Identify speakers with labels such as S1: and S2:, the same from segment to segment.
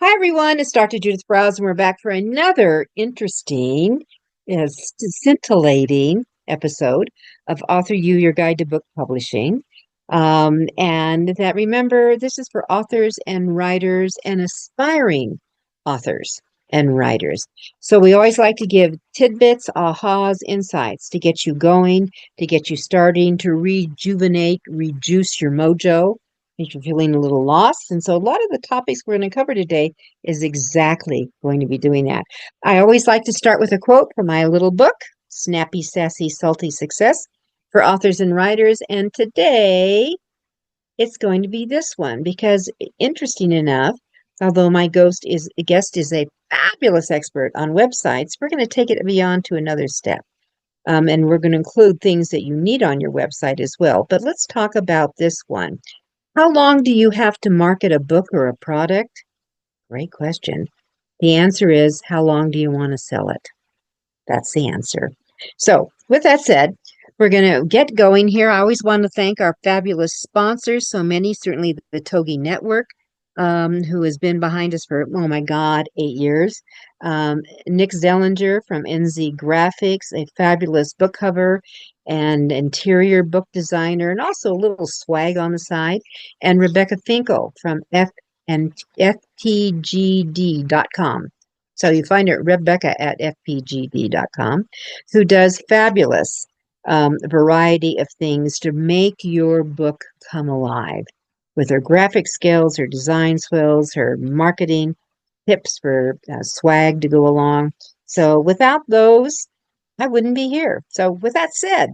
S1: Hi, everyone. It's Dr. Judith Briles, and we're back for another interesting, scintillating episode of Your Guide to Book Publishing. And that remember, this is for authors and writers and aspiring authors and writers. So we always like to give tidbits, ahas, insights to get you going, to get you starting, to rejuvenate, rejuice your mojo if you're feeling a little lost. And so a lot of the topics we're going to cover today is exactly going to be doing that. I always like to start with a quote from my little book, Snappy, Sassy, Salty Success for Authors and Writers. And today it's going to be this one because, interesting enough, although my guest is a fabulous expert on websites, we're going to take it beyond to another step. And we're going to include things that you need on your website as well. But let's talk about this one. How long do you have to market a book or a product? Great question. The answer is, how long do you want to sell it? That's the answer. So with that said, we're going to get going here. I always want to thank our fabulous sponsors, so many, certainly the Togi Network, who has been behind us for, oh my God, 8 years. Nick Zellinger from NZ Graphics, a fabulous book cover and interior book designer, and also a little swag on the side. And Rebecca Finkel from ftgd.com. So you find her, Rebecca at fpgd.com, who does fabulous variety of things to make your book come alive with her graphic skills, her design skills, her marketing tips for swag to go along. So without those, I wouldn't be here. So with that said,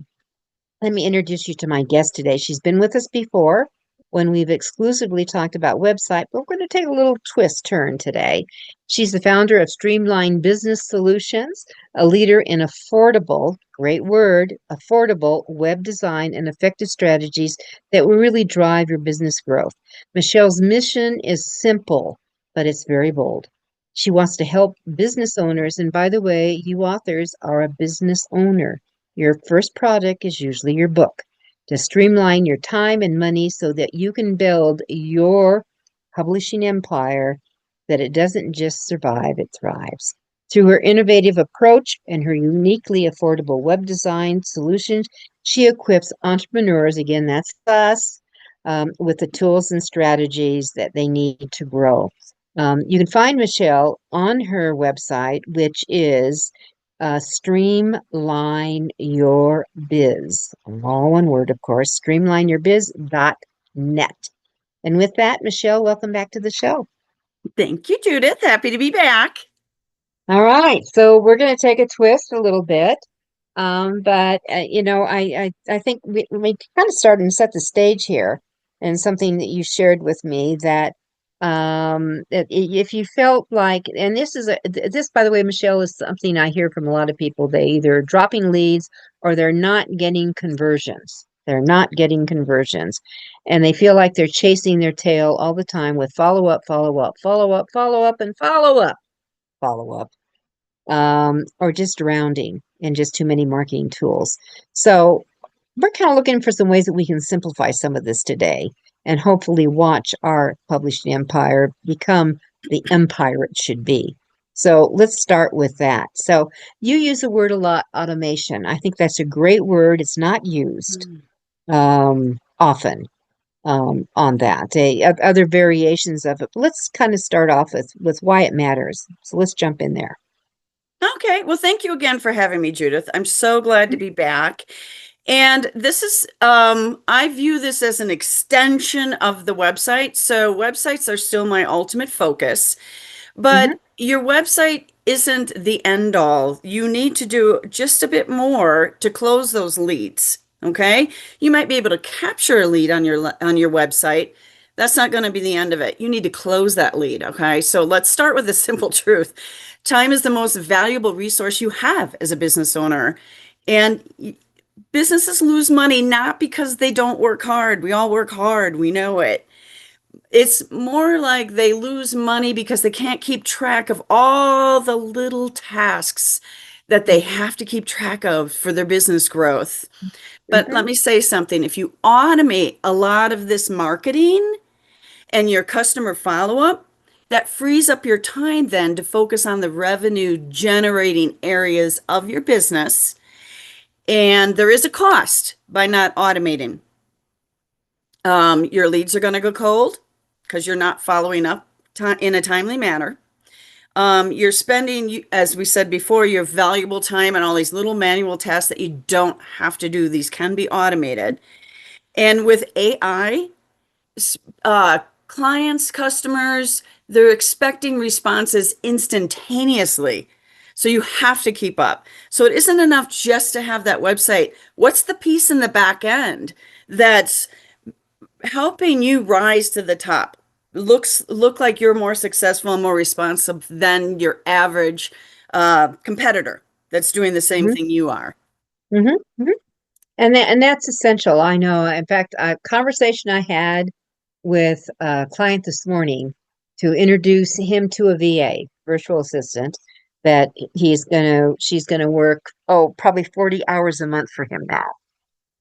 S1: let me introduce you to my guest today. She's been with us before when we've exclusively talked about website, but we're going to take a little twist turn today. She's the founder of Streamline Business Solutions, a leader in affordable, great word, affordable web design and effective strategies that will really drive your business growth. Michelle's mission is simple, but it's very bold. She wants to help business owners. And by the way, you authors are a business owner. Your first product is usually your book. To streamline your time and money so that you can build your publishing empire, that it doesn't just survive, it thrives. Through her innovative approach and her uniquely affordable web design solutions, she equips entrepreneurs, again, that's us, with the tools and strategies that they need to grow. You can find Michelle on her website, which is Streamline Your Biz. All one word, of course, streamlineyourbiz.net. And with that, Michelle, welcome back to the show.
S2: Thank you, Judith. Happy to be back.
S1: All right. So we're going to take a twist a little bit. I think we kind of start and set the stage here, and something that you shared with me that if you felt like, and this, by the way, Michelle, is something I hear from a lot of people. They either dropping leads or they're not getting conversions. They're not getting conversions, and they feel like they're chasing their tail all the time with follow up, follow up, follow up, follow up, and follow up, follow up. Or just drowning in just too many marketing tools. So we're kind of looking for some ways that we can simplify some of this today and hopefully watch our publishing empire become the empire it should be. So let's start with that. So you use the word a lot, automation. I think that's a great word. It's not used often on that. Other variations of it. But let's kind of start off with why it matters. So let's jump in there.
S2: Okay. Well, thank you again for having me, Judith. I'm so glad to be back. And this is, I view this as an extension of the website. So websites are still my ultimate focus, but your website isn't the end all. You need to do just a bit more to close those leads. Okay. You might be able to capture a lead on your website. That's not going to be the end of it. You need to close that lead. Okay. So let's start with the simple truth. Time is the most valuable resource you have as a business owner. And businesses lose money not because they don't work hard. We all work hard. We know it. It's more like they lose money because they can't keep track of all the little tasks that they have to keep track of for their business growth. But let me say something. If you automate a lot of this marketing and your customer follow-up, that frees up your time then to focus on the revenue generating areas of your business. And there is a cost by not automating. Your leads are going to go cold because you're not following up in a timely manner. You're spending, as we said before, your valuable time on all these little manual tasks that you don't have to do. These can be automated. And with AI, clients, customers, they're expecting responses instantaneously. So you have to keep up. So it isn't enough just to have that website. What's the piece in the back end that's helping you rise to the top? Look like you're more successful and more responsive than your average competitor that's doing the same
S1: Mhm,
S2: thing you are.
S1: mhm, mhm. And that's essential. I know. In fact, a conversation I had with a client this morning to introduce him to a VA, virtual assistant, that she's gonna work, oh, probably 40 hours a month for him now.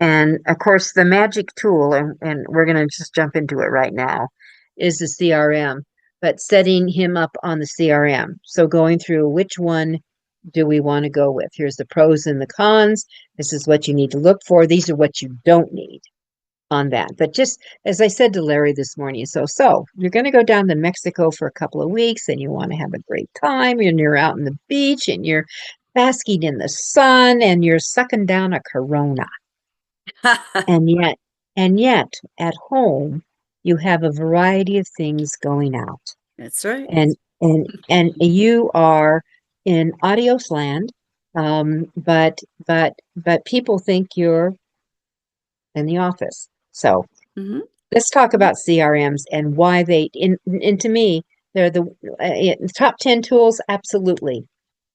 S1: And of course, the magic tool, and we're gonna just jump into it right now, is the CRM, but setting him up on the CRM. So going through which one do we want to go with? Here's the pros and the cons. This is what you need to look for. These are what you don't need on that. But just as I said to Larry this morning, so you're going to go down to Mexico for a couple of weeks and you want to have a great time and you're out on the beach and you're basking in the sun and you're sucking down a Corona. And yet at home you have a variety of things going out.
S2: That's right.
S1: And you are in adios land, but people think you're in the office. So
S2: Hmm.
S1: let's talk about CRMs and why and to me, they're the top 10 tools. Absolutely.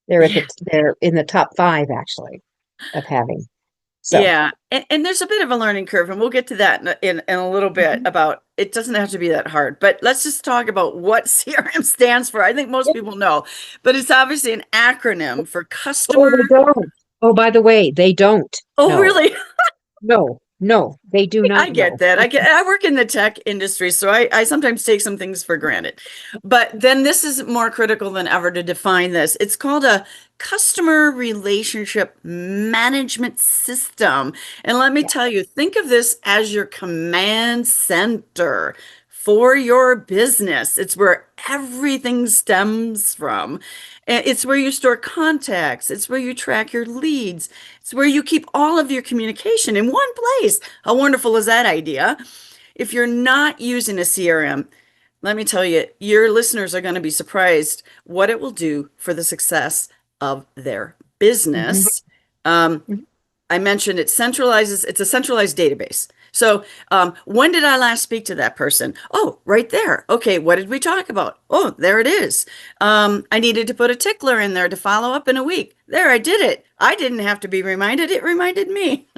S2: Yeah.
S1: They're in the top five actually of having. So,
S2: Yeah, and there's a bit of a learning curve, and we'll get to that in a little bit
S1: mhm.
S2: about it doesn't have to be that hard. But let's just talk about what CRM stands for. I think most
S1: Yeah.
S2: people know, but it's obviously an acronym for
S1: Oh,
S2: customer.
S1: they don't. Oh, by the way, they don't
S2: Oh,
S1: know.
S2: really?
S1: No, they do
S2: I
S1: not
S2: get
S1: know.
S2: that. I work in the tech industry, so I sometimes take some things for granted. But then this is more critical than ever to define this. It's called a customer relationship management system. And let me
S1: Yeah.
S2: tell you, think of this as your command center for your business. It's where everything stems from. It's where you store contacts. It's where you track your leads. It's where you keep all of your communication in one place. How wonderful is that idea? If you're not using a CRM, let me tell you, your listeners are going to be surprised what it will do for the success of their
S1: Mhm,
S2: business. Um,
S1: mhm.
S2: I mentioned it's a centralized database. So, when did I last speak to that person? Oh, right there. Okay, what did we talk about? Oh, there it is. I needed to put a tickler in there to follow up in a week. There, I did it. I didn't have to be reminded, it reminded me.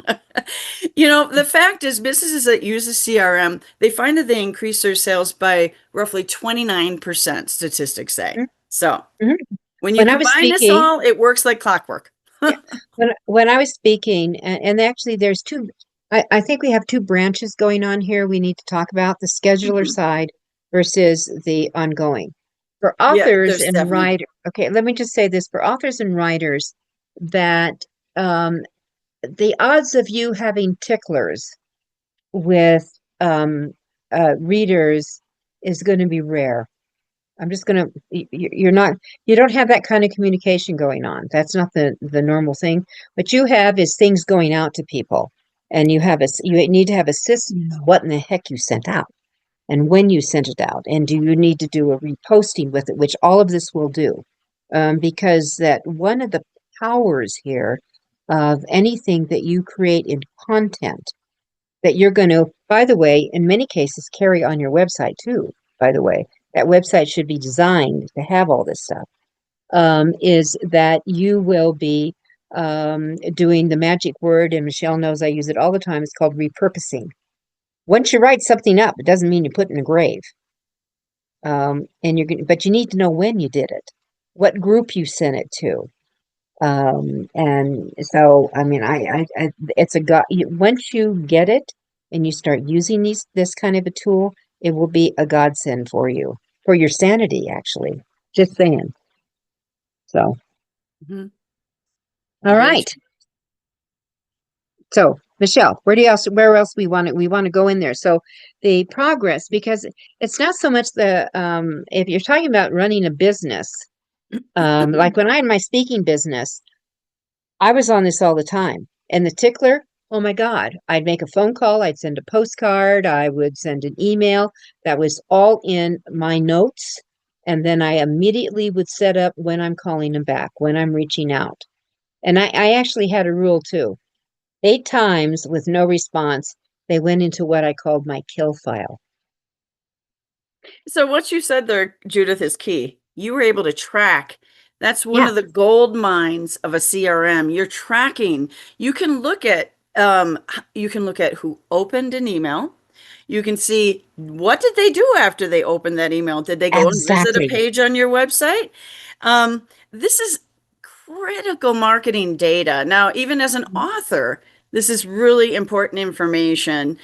S2: The fact is, businesses that use a CRM, they find that they increase their sales by roughly 29%, statistics say.
S1: Mhm,
S2: So,
S1: mhm.
S2: when you
S1: When I was
S2: combine this
S1: speaking,
S2: all, it works like clockwork.
S1: yeah, when I was speaking, and actually there's two, I think we have two branches going on here we need to talk about, the scheduler
S2: Mhm.
S1: side versus the ongoing. For
S2: Yeah,
S1: authors
S2: there's
S1: and
S2: definitely.
S1: writers, okay, let me just say this, for authors and writers, that the odds of you having ticklers with readers is going to be rare. I'm just gonna, you're not, you don't have that kind of communication going on. That's not the normal thing. What you have is things going out to people, and you need to have a system of what in the heck you sent out and when you sent it out, and do you need to do a reposting with it, which all of this will do, because that one of the powers here of anything that you create in content that you're going to, by the way, in many cases, carry on your website too, by the way. That website should be designed to have all this stuff, is that you will be doing the magic word, and Michelle knows I use it all the time. It's called repurposing. Once you write something up, it doesn't mean you put it in a grave. But you need to know when you did it, what group you sent it to. And so, I mean, it's once you get it and you start using this kind of a tool, it will be a godsend for you. for your sanity, actually. Just saying. So,
S2: Mhm.
S1: all
S2: Very
S1: right. So, Michelle, where else we want to go in there? So the progress, because it's not so much if you're talking about running a business,
S2: true.
S1: like when I had my speaking business, I was on this all the time. And the tickler, oh my God, I'd make a phone call, I'd send a postcard, I would send an email that was all in my notes. And then I immediately would set up when I'm calling them back, when I'm reaching out. And I actually had a rule too. 8 times with no response, they went into what I called my kill file.
S2: So what you said there, Judith, is key. You were able to track. That's one
S1: Yeah,
S2: of the gold mines of a CRM. You're tracking. You can look at you can look at who opened an email. You can see what did they do after they opened that email. Did they go and visit a
S1: exactly.
S2: page on your website? This is critical marketing data. Now, even as an author, this is really important information.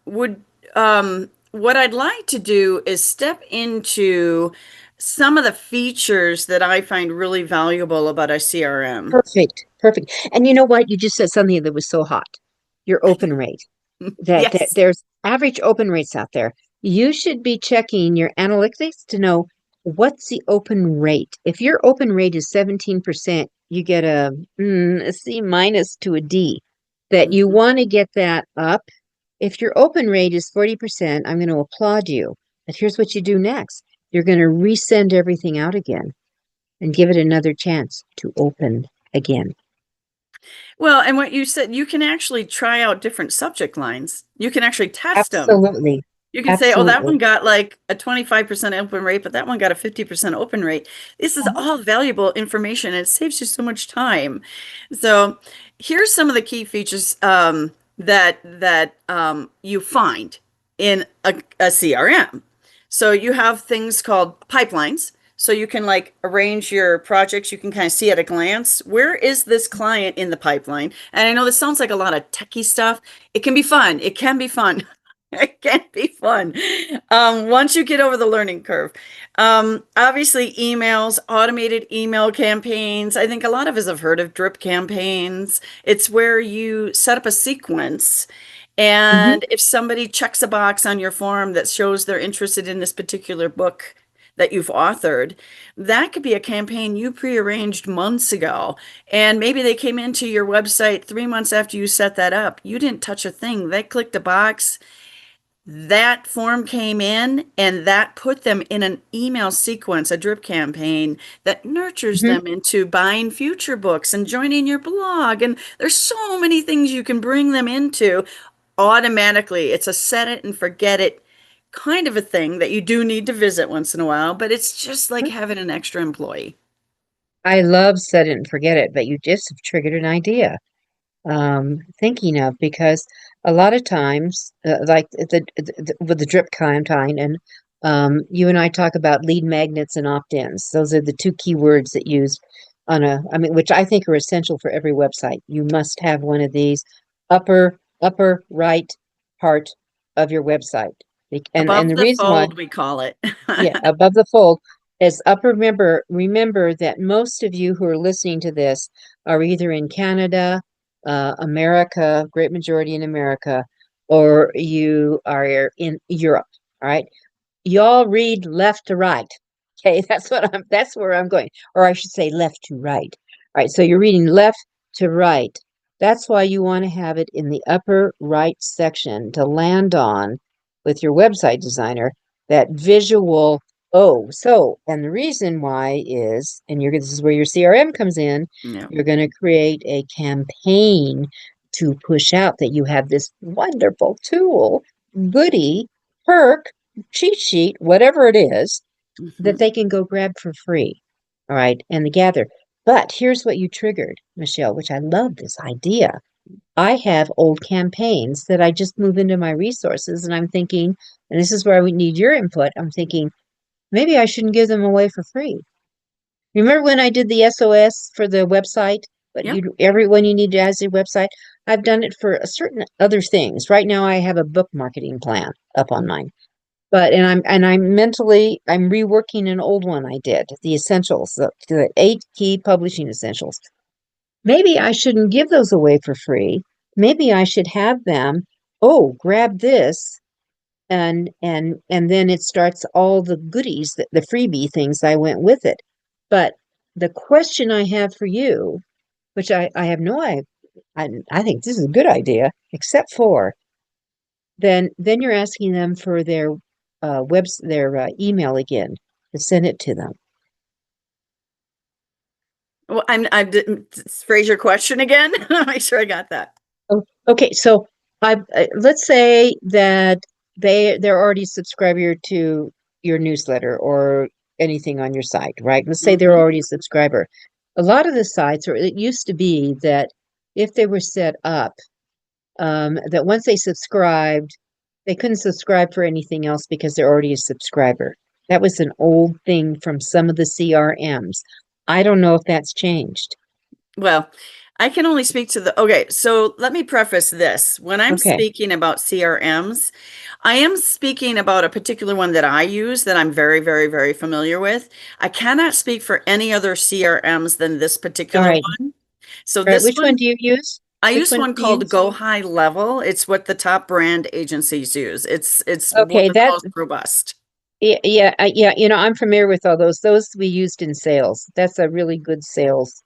S2: Would What I'd like to do is step into some of the features that I find really valuable about a CRM.
S1: Perfect. Perfect. And you know what? You just said something that was so hot. Your open rate. That
S2: Yes.
S1: there's average open rates out there. You should be checking your analytics to know what's the open rate. If your open rate is 17%, you get a C minus to a D. That you
S2: Mhm.
S1: want to get that up. If your open rate is 40%, I'm going to applaud you. But here's what you do next. You're going to resend everything out again and give it another chance to open again.
S2: Well, and what you said, you can actually try out different subject lines. You can actually test them.
S1: Absolutely.
S2: You can say, oh, that
S1: Absolutely.
S2: one got like a 25% open rate, but that one got a 50% open rate. This is all valuable information and it saves you so much time. So here's some of the key features that you find in a CRM. So you have things called pipelines. So you can like arrange your projects. You can kind of see at a glance, where is this client in the pipeline? And I know this sounds like a lot of techie stuff. It can be fun. It can be fun. It can be fun once you get over the learning curve. Obviously, emails, automated email campaigns. I think a lot of us have heard of drip campaigns. It's where you set up a sequence,
S1: Hmm.
S2: and if somebody checks a box on your form that shows they're interested in this particular book that you've authored, that could be a campaign you prearranged months ago. And maybe they came into your website 3 months after you set that up. You didn't touch a thing. They clicked a box, that form came in and that put them in an email sequence, a drip campaign that nurtures
S1: Hmm.
S2: them into buying future books and joining your blog. And there's so many things you can bring them into automatically. It's a set it and forget it kind of a thing that you do need to visit once in a while, but it's just like having an extra employee.
S1: I love set it and forget it, but you just have triggered an idea. Thinking of because a lot of times, like with the drip kind, and you and I talk about lead magnets and opt-ins. Those are the two keywords that use I mean, which I think are essential for every website. You must have one of these upper right part of your website. And
S2: Above
S1: the
S2: the
S1: reason why,
S2: fold, we call it.
S1: yeah, above the fold is upper. Remember that most of you who are listening to this are either in Canada, America, great majority in America, or you are in Europe. All right. Y'all read left to right. Okay, that's where I'm going. Or I should say left to right. All right, so you're reading left to right. That's why you want to have it in the upper right section to land on with your website designer, that visual. Oh, so, and the reason why is, this is where your CRM comes in,
S2: Yeah.
S1: you're going to create a campaign to push out that you have this wonderful tool, goodie, perk, cheat sheet, whatever it is, that
S2: Mhm.
S1: they can go grab for free. All right. And the gather. But here's what you triggered, Michelle, which I love this idea. I have old campaigns that I just move into my resources, and I'm thinking, and this is where I would need your input. I'm thinking, maybe I shouldn't give them away for free. Remember when I did the SOS for the website? But
S2: Yep.
S1: everyone you need has a website. I've done it for certain other things. Right now, I have a book marketing plan up on mine. But I'm reworking an old one I did, the essentials, the 8 key publishing essentials. Maybe I shouldn't give those away for free. Maybe I should have them, oh, grab this, and then it starts all the goodies, that the freebie things I went with it. But the question I have for you, which I have no I think this is a good idea, except for then you're asking them for their email again to send it to them.
S2: Well, I didn't phrase your question again. Make sure I got that.
S1: Oh, okay, so let's say that they're already subscriber to your newsletter or anything on your site, right? Let's say they're
S2: Hmm.
S1: already a subscriber. A lot of the sites, or it used to be that if they were set up, that once they subscribed, they couldn't subscribe for anything else because they're already a subscriber. That was an old thing from some of the CRMs. I don't know if that's changed.
S2: Well, I can only speak to okay, so let me preface this. When I'm
S1: Okay.
S2: speaking about CRMs, I am speaking about a particular one that I use that I'm very, very, very familiar with. I cannot speak for any other CRMs than this
S1: All
S2: particular
S1: right.
S2: one. So
S1: All right.
S2: this
S1: Which one
S2: one,
S1: do you use?
S2: I
S1: Which
S2: use
S1: one
S2: one
S1: do you
S2: called
S1: use?
S2: Go High Level. It's what the top brand agencies use. It's one
S1: Okay,
S2: of the
S1: that
S2: most robust.
S1: yeah, I'm familiar with all those. Those we used in sales. That's a really good sales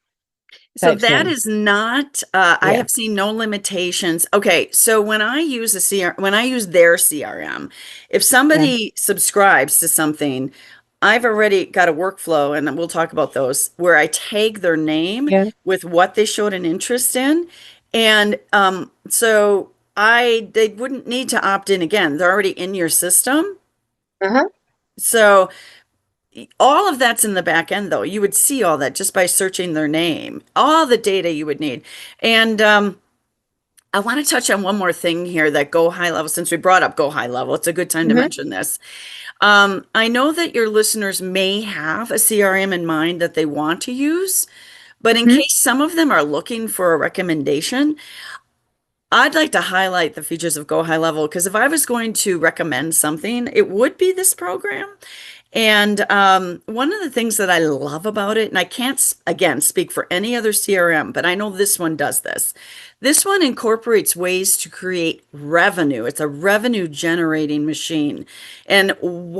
S2: So
S1: type
S2: that
S1: thing.
S2: is not, I
S1: Yeah.
S2: have seen no limitations. Okay, so when I use when I use their CRM, if
S1: Yeah.
S2: somebody subscribes to something, I've already got a workflow, and we'll talk about those, where I tag their name
S1: Yeah.
S2: with what they showed an interest in. And so they wouldn't need to opt in again. They're already in your system.
S1: Uh-huh.
S2: So all of that's in the back end, though. You would see all that just by searching their name, all the data you would need. And I want to touch on one more thing here that Go High Level, since we brought up Go High Level, it's a good time to
S1: Hmm.
S2: mention this. I know that your listeners may have a CRM in mind that they want to use, but in
S1: Hmm.
S2: case some of them are looking for a recommendation, I'd like to highlight the features of Go High Level because if I was going to recommend something, it would be this program. And one of the things that I love about it, and I can't, again, speak for any other CRM, but I know this one does this. This one incorporates ways to create revenue. It's a revenue generating machine. And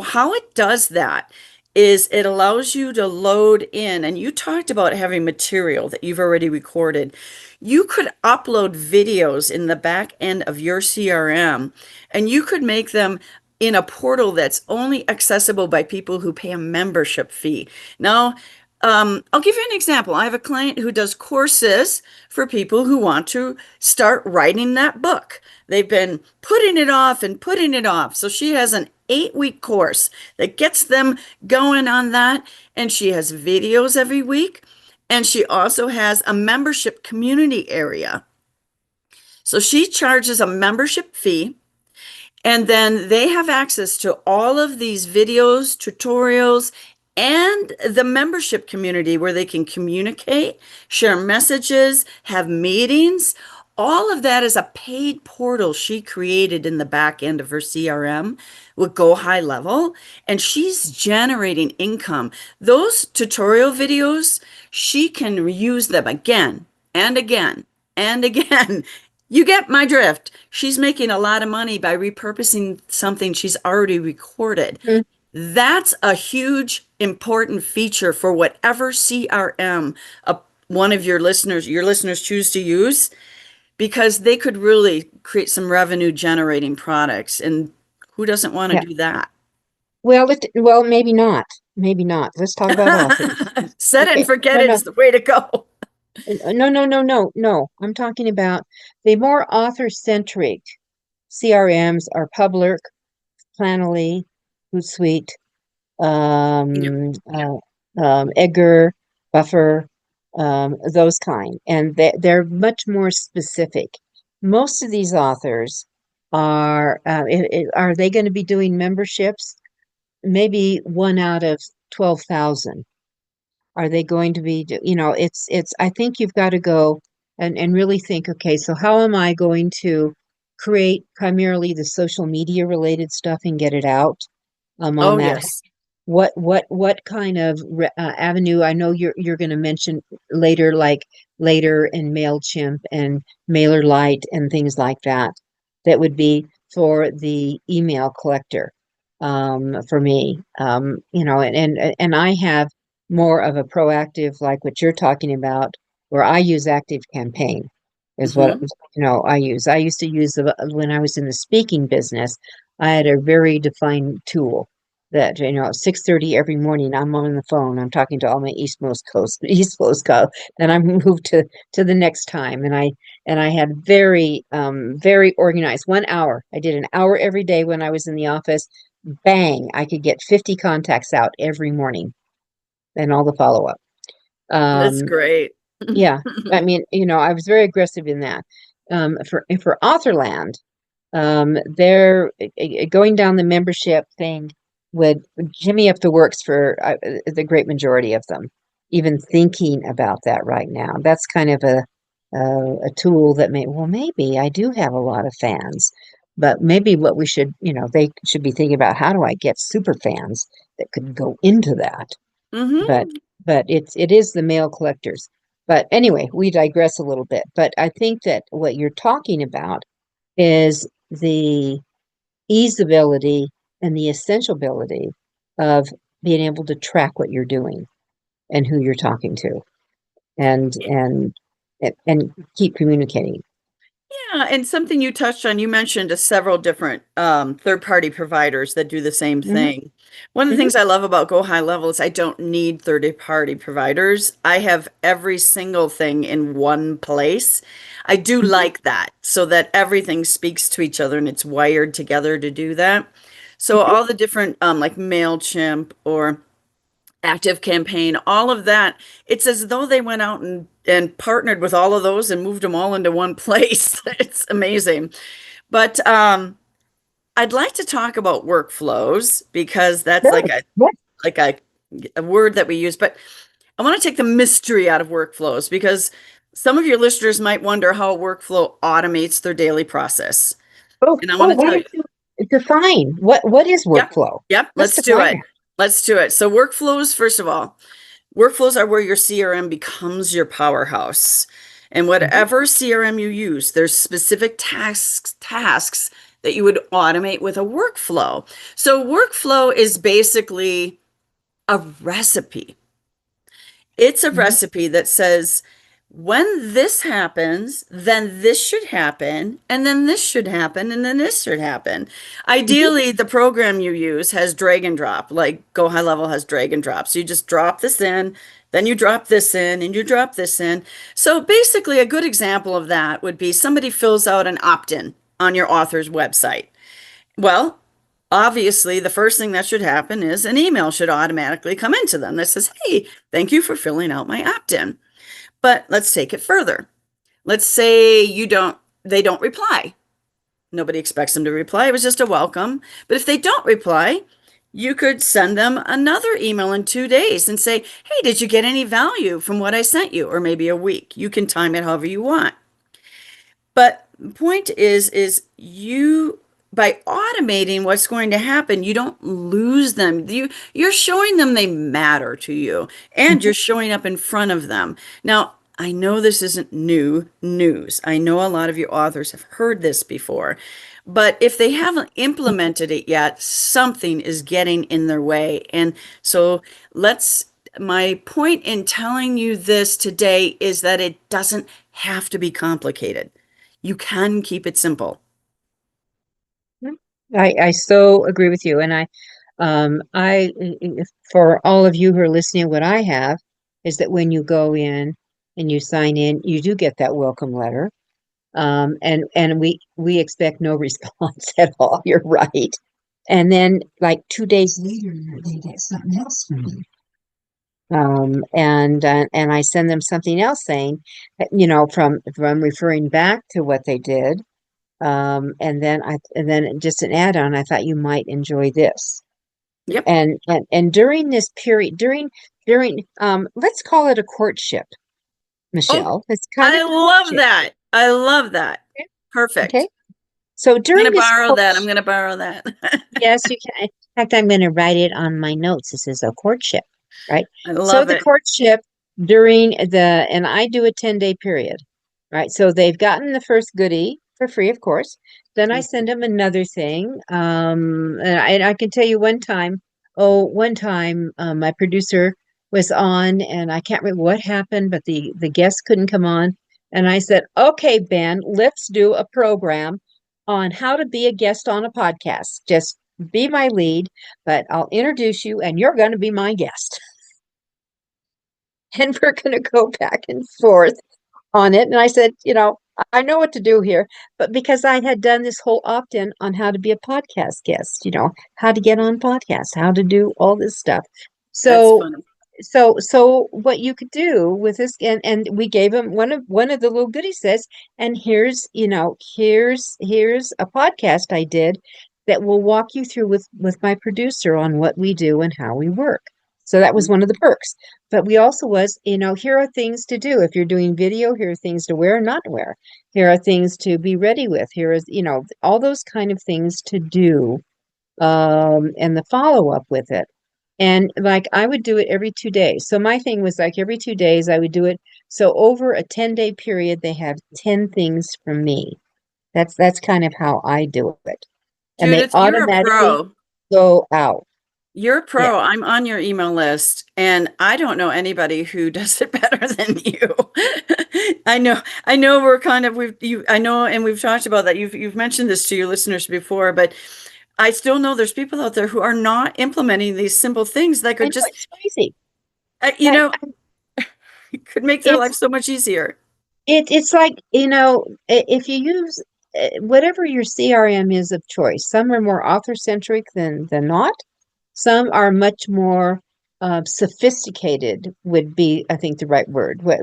S2: how it does that is it allows you to load in, and you talked about having material that you've already recorded. You could upload videos in the back end of your CRM, and you could make them in a portal that's only accessible by people who pay a membership fee. Now, I'll give you an example. I have a client who does courses for people who want to start writing that book. They've been putting it off and putting it off. So she has an 8-week course that gets them going on that. And she has videos every week. And she also has a membership community area. So she charges a membership fee. And then they have access to all of these videos, tutorials, and the membership community where they can communicate, share messages, have meetings. All of that is a paid portal she created in the back end of her CRM with Go High Level, and she's generating income. Those tutorial videos, she can use them again and again and again. You get my drift. She's making a lot of money by repurposing something she's already recorded. That's a huge, important feature for whatever CRM one of your listeners choose to use, because they could really create some revenue generating products. And who doesn't want to
S1: Yeah.
S2: do that?
S1: Well, maybe not. Maybe not. Let's talk about authors.
S2: Set it and
S1: Okay.
S2: forget
S1: No,
S2: it
S1: no.
S2: is the way to go.
S1: No. I'm talking about the more author-centric CRMs are Public, Planoly, Hootsuite,
S2: Yep.
S1: Edgar, Buffer, those kind, and they're much more specific. Most of these authors are they going to be doing memberships? Maybe one out of 12,000. Are they going to be, I think you've got to go and really think, okay, so how am I going to create primarily the social media related stuff and get it out on
S2: Oh,
S1: that.
S2: yes.
S1: What kind of avenue? I know you're going to mention later, like later and MailChimp and MailerLite and things like that. That would be for the email collector. For me, and I have more of a proactive, like what you're talking about, where I use Active Campaign is what
S2: Hmm.
S1: I use. I used to use when I was in the speaking business. I had a very defined tool that at 6:30 every morning I'm on the phone. I'm talking to all my East Coast co. Then I moved to the next time, and I had very organized 1 hour. I did an hour every day when I was in the office. Bang! I could get 50 contacts out every morning, and all the follow up.
S2: That's
S1: Um,
S2: great.
S1: yeah, I mean, I was very aggressive in that. For Authorland, they're going down the membership thing would jimmy up the works for the great majority of them. Even thinking about that right now, that's kind of a tool that maybe I do have a lot of fans, but maybe what we should, they should be thinking about, how do I get super fans that could go into that? But
S2: Hmm.
S1: it is the mail collectors. But anyway, we digress a little bit. But I think that what you're talking about is the easeability and the essentiality of being able to track what you're doing and who you're talking to and and and keep communicating.
S2: Yeah, and something you touched on, you mentioned several different third-party providers that do the same
S1: Hmm.
S2: thing. One of the
S1: Hmm.
S2: things I love about Go High Level is I don't need third-party providers. I have every single thing in one place. I do like that so that everything speaks to each other and it's wired together to do that. So all the different like MailChimp or Active Campaign, all of that, it's as though they went out and partnered with all of those and moved them all into one place. It's amazing. But I'd like to talk about workflows because that's
S1: Sure. Yes.
S2: like a word that we use, but I want to take the mystery out of workflows because some of your listeners might wonder how a workflow automates their daily process.
S1: Oh,
S2: And I
S1: oh,
S2: want to
S1: why
S2: tell
S1: don't
S2: you,
S1: you define what is
S2: yep,
S1: workflow?
S2: yep,
S1: Let's
S2: let's do
S1: define
S2: it.
S1: that.
S2: Let's do it. So workflows, first of all, workflows are where your CRM becomes your powerhouse. And
S1: Mhm.
S2: whatever CRM you use, there's specific tasks that you would automate with a workflow. So workflow is basically a recipe. It's a
S1: Mhm.
S2: recipe that says, when this happens, then this should happen, and then this should happen, and then this should happen.
S1: Mhm.
S2: Ideally, the program you use has drag and drop, like Go High Level has drag and drop. So you just drop this in, then you drop this in, and you drop this in. So basically, a good example of that would be somebody fills out an opt-in on your author's website. Well, obviously, the first thing that should happen is an email should automatically come into them that says, "Hey, thank you for filling out my opt-in." But let's take it further. Let's say they don't reply. Nobody expects them to reply. It was just a welcome. But if they don't reply, you could send them another email in 2 days and say, "Hey, did you get any value from what I sent you?" Or maybe a week. You can time it however you want. But the point is you by automating what's going to happen, you don't lose them. You're showing them they matter to you and
S1: Mhm.
S2: you're showing up in front of them. Now, I know this isn't new news. I know a lot of your authors have heard this before. But if they haven't implemented it yet, something is getting in their way. And so let's my point in telling you this today is that it doesn't have to be complicated. You can keep it simple.
S1: I so agree with you, and for all of you who are listening, what I have is that when you go in and you sign in, you do get that welcome letter, and we expect no response at all. You're right, and then like 2 days later, they get something else from me, and I send them something else saying, from referring back to what they did. And then just an add-on, I thought you might enjoy this.
S2: Yep.
S1: And during this period, during let's call it a courtship,
S2: Oh,
S1: Michelle. It's kind
S2: I
S1: of a
S2: love
S1: courtship.
S2: that. I love that.
S1: Okay.
S2: Perfect.
S1: So
S2: I'm
S1: during
S2: gonna
S1: this
S2: borrow that. I'm
S1: course,
S2: gonna borrow that.
S1: yes, you can. In fact, I'm going to write it on my notes. This is a courtship, right?
S2: I
S1: So
S2: love
S1: the
S2: it.
S1: courtship and I do a 10-day period, right? So they've gotten the first goodie for free, of course. Then I send them another thing. And I can tell you one time, my producer was on, and I can't remember what happened, but the guest couldn't come on. And I said, okay, Ben, let's do a program on how to be a guest on a podcast. Just be my lead, but I'll introduce you and you're going to be my guest. And we're going to go back and forth on it. And I said, I know what to do here, but because I had done this whole opt-in on how to be a podcast guest, how to get on podcasts, how to do all this stuff.
S2: That's
S1: So
S2: funny.
S1: so what you could do with this, and we gave him one of the little goodies says, and here's a podcast I did that will walk you through with my producer on what we do and how we work. So that was one of the perks. But we also here are things to do. If you're doing video, here are things to wear and not wear. Here are things to be ready with. Here is, all those kind of things to do, and the follow up with it. And like I would do it every 2 days. So my thing was like every 2 days I would do it. So over a 10-day period, they have 10 things from me. That's kind of how I do it. And they
S2: Judith, you're a
S1: automatically
S2: pro.
S1: go out.
S2: You're a
S1: Yeah,
S2: pro. I'm on your email list, and I don't know anybody who does it better than you. I know we're kind of I know, and we've talked about that. You've mentioned this to your listeners before, but I still know there's people out there who are not implementing these simple things that
S1: I
S2: could
S1: know
S2: just,
S1: it's crazy.
S2: you
S1: I,
S2: know, could make their life
S1: it's
S2: so much easier.
S1: it's like, if you use whatever your CRM is of choice, some are more author centric than not. Some are much more sophisticated, would be, I think, the right word. What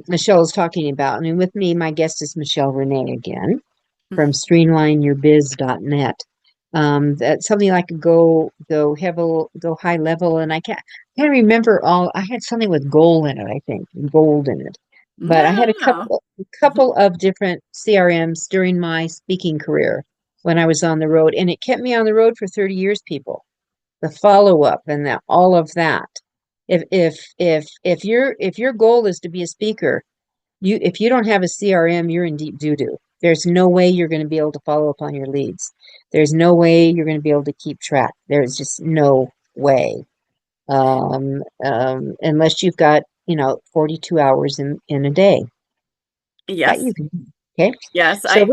S1: Michelle is talking about. I mean, with me, my guest is Michelle Renee again from streamlineyourbiz.net. That's something like go high level, and I can't remember all. I had something with gold in it, I think, gold in it. But I had a
S2: No.
S1: couple of different CRMs during my speaking career when I was on the road, and it kept me on the road for 30 years, people. The follow up and all of that. If your goal is to be a speaker, if you don't have a CRM, you're in deep doo-doo. There's no way you're going to be able to follow up on your leads. There's no way you're going to be able to keep track. There's just no way. Unless you've got, 42 hours in a day. That you
S2: Yes.
S1: can do. Okay.
S2: Yes,
S1: So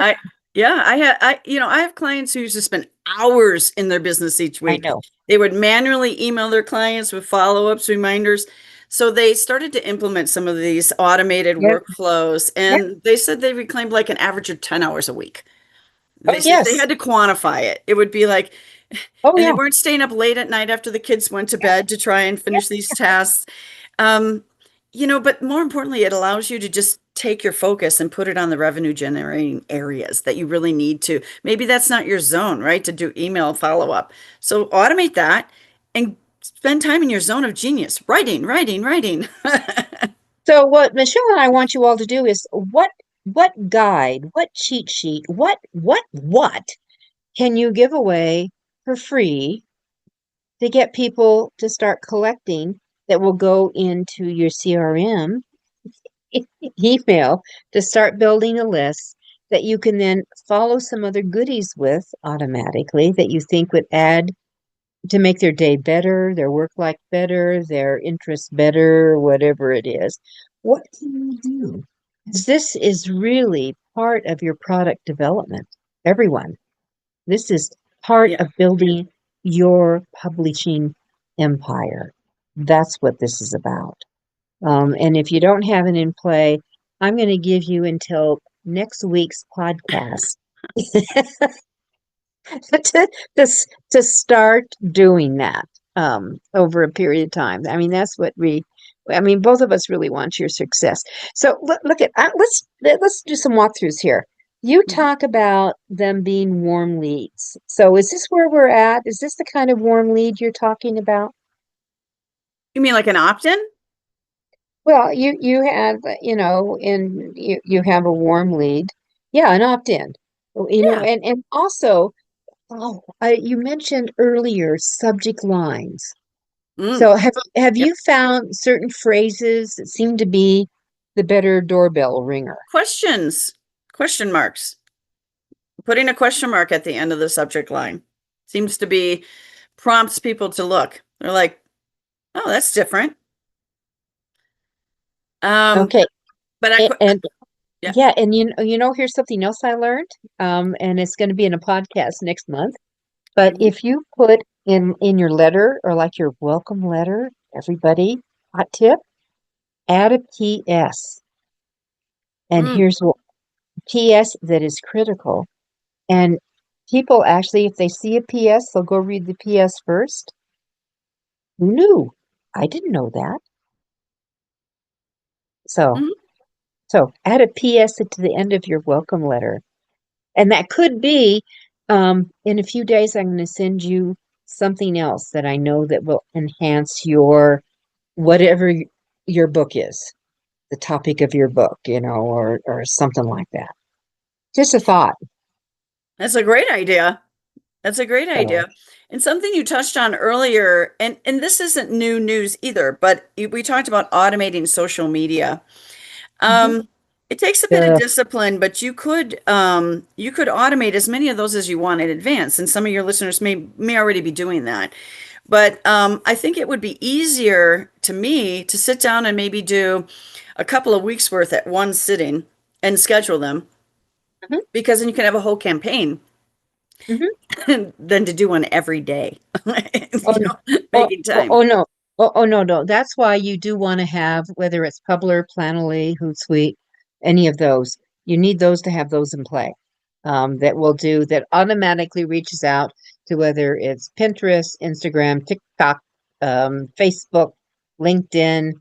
S2: yeah, I have clients who used to spend hours in their business each
S1: I
S2: week.
S1: know.
S2: They would manually email their clients with follow-ups, reminders. So they started to implement some of these automated
S1: Yep.
S2: workflows,
S1: Yep.
S2: and they said they reclaimed like an average of 10 hours a week.
S1: Oh,
S2: They said they
S1: yes.
S2: had to quantify it. It would be like,
S1: Oh,
S2: and they
S1: yeah.
S2: weren't staying up late at night after the kids went to
S1: Yep.
S2: bed to try and
S1: Yep.
S2: finish these tasks. Um, but more importantly, it allows you to just take your focus and put it on the revenue generating areas that you really need to. Maybe that's not your zone, right? To do email follow up. So automate that and spend time in your zone of genius, writing, writing, writing.
S1: So what Michelle and I want you all to do is what guide, what cheat sheet, what can you give away for free to get people to start collecting that will go into your CRM email to start building a list that you can then follow some other goodies with automatically that you think would add to make their day better, their work life better, their interest better, whatever it is. What can you do? 'Cause this is really part of your product development. Everyone, this is part
S2: Yeah.
S1: of building your publishing empire. That's what this is about. And if you don't have it in play, I'm going to give you until next week's podcast to, to start doing that, over a period of time. I mean, both of us really want your success. So look at, let's do some walkthroughs here. You talk about them being warm leads. So is this where we're at? Is this the kind of warm lead you're talking about?
S2: You mean like an opt-in?
S1: Well, you have, and you have a warm lead. Yeah, an opt-in.
S2: Yeah.
S1: And also, you mentioned earlier subject lines.
S2: Mm.
S1: So have
S2: Yep.
S1: you found certain phrases that seem to be the better doorbell ringer?
S2: Questions, question marks. Putting a question mark at the end of the subject line seems to be prompts people to look. They're like, oh, that's different. Um,
S1: Okay,
S2: but
S1: and
S2: yeah.
S1: yeah, and here's something else I learned, and it's going to be in a podcast next month. But
S2: Mhm.
S1: if you put in your letter or like your welcome letter, everybody, hot tip, add a PS. And
S2: Mm.
S1: here's what PS that is critical. And people actually, if they see a PS, they'll go read the PS first. Who knew? I didn't know that. So,
S2: Mhm.
S1: so add a PS to the end of your welcome letter. And that could be, in a few days, I'm going to send you something else that I know that will enhance your whatever your book is, the topic of your book, or something like that. Just a thought.
S2: That's a great idea. That's a great
S1: So,
S2: idea. And something you touched on earlier, and this isn't new news either, but we talked about automating social media.
S1: mhm.
S2: Um, it takes a bit of
S1: The
S2: discipline, but you could automate as many of those as you want in advance, and some of your listeners may already be doing that. But I think it would be easier to me to sit down and maybe do a couple of weeks worth at one sitting and schedule them
S1: mhm,
S2: because then you can have a whole campaign
S1: mhm.
S2: than to do one every day.
S1: Oh, no. Oh,
S2: Making
S1: oh,
S2: time.
S1: oh no. Oh, no, no. That's why you do want to have, whether it's Publer, Planoly, Hootsuite, any of those, you need those to have those in play. That automatically reaches out to whether it's Pinterest, Instagram, TikTok, Facebook, LinkedIn,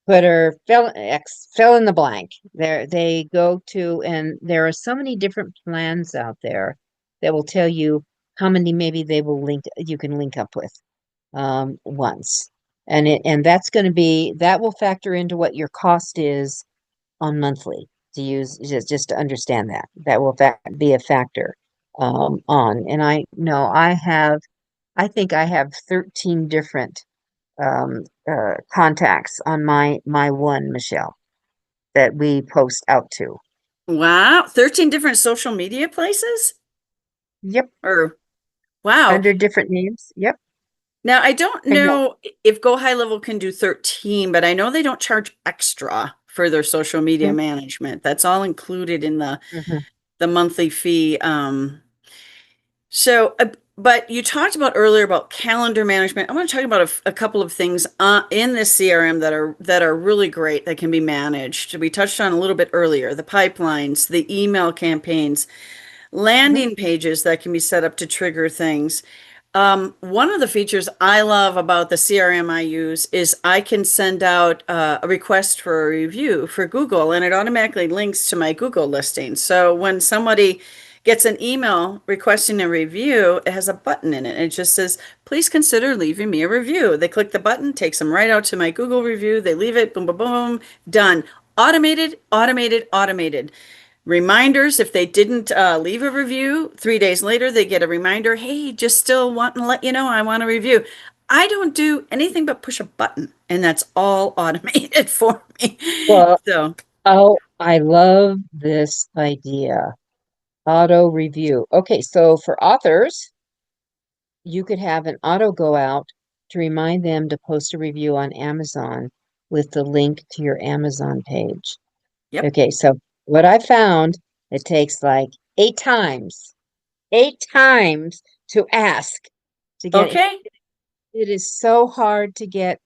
S1: Twitter, fill in the blank. They go to, and there are so many different plans out there that will tell you how many maybe you can link up with once. And that will factor into what your cost is on monthly to use, just to understand that will be a factor on. And I know I think I have 13 different contacts on my one, Michelle, that we post out to.
S2: Wow, 13 different social media places?
S1: Yep,
S2: Or wow.
S1: under different names. Yep,
S2: Now, I don't
S1: I know.
S2: know if Go High Level can do 13, but I know they don't charge extra for their social media
S1: Mhm,
S2: management. That's all included in
S1: mhm,
S2: the monthly fee. So, but you talked about earlier about calendar management. I want to talk about a couple of things in this CRM that are really great that can be managed. We touched on a little bit earlier, the pipelines, the email campaigns,
S1: mhm,
S2: landing pages that can be set up to trigger things. One of the features I love about the CRM I use is I can send out a request for a review for Google, and it automatically links to my Google listing. So when somebody gets an email requesting a review, it has a button in it. It just says, please consider leaving me a review. They click the button, takes them right out to my Google review. They leave it, boom, boom, boom, done. Automated, automated, automated. Reminders, if they didn't leave a review, 3 days later, they get a reminder, hey, just still want to let you know I want a review. I don't do anything but push a button, and that's all automated for me.
S1: Well,
S2: So,
S1: oh, I love this idea. Auto review. Okay, so for authors, you could have an auto go out to remind them to post a review on Amazon with the link to your Amazon page.
S2: yep.
S1: Okay, so what I found, it takes like eight times to ask to get it.
S2: Okay.
S1: It is so hard to get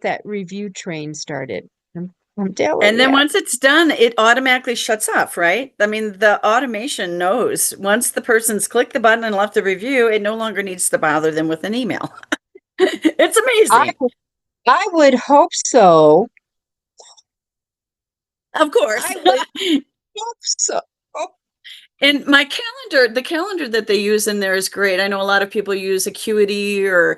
S1: that review train started. I'm telling
S2: And then
S1: you.
S2: once it's done, it automatically shuts off, right? I mean, the automation knows once the person's clicked the button and left the review, it no longer needs to bother them with an email. It's
S1: I
S2: amazing.
S1: I would hope so.
S2: Of course.
S1: I would hope so.
S2: And my calendar, the calendar that they use in there is great. I know a lot of people use Acuity or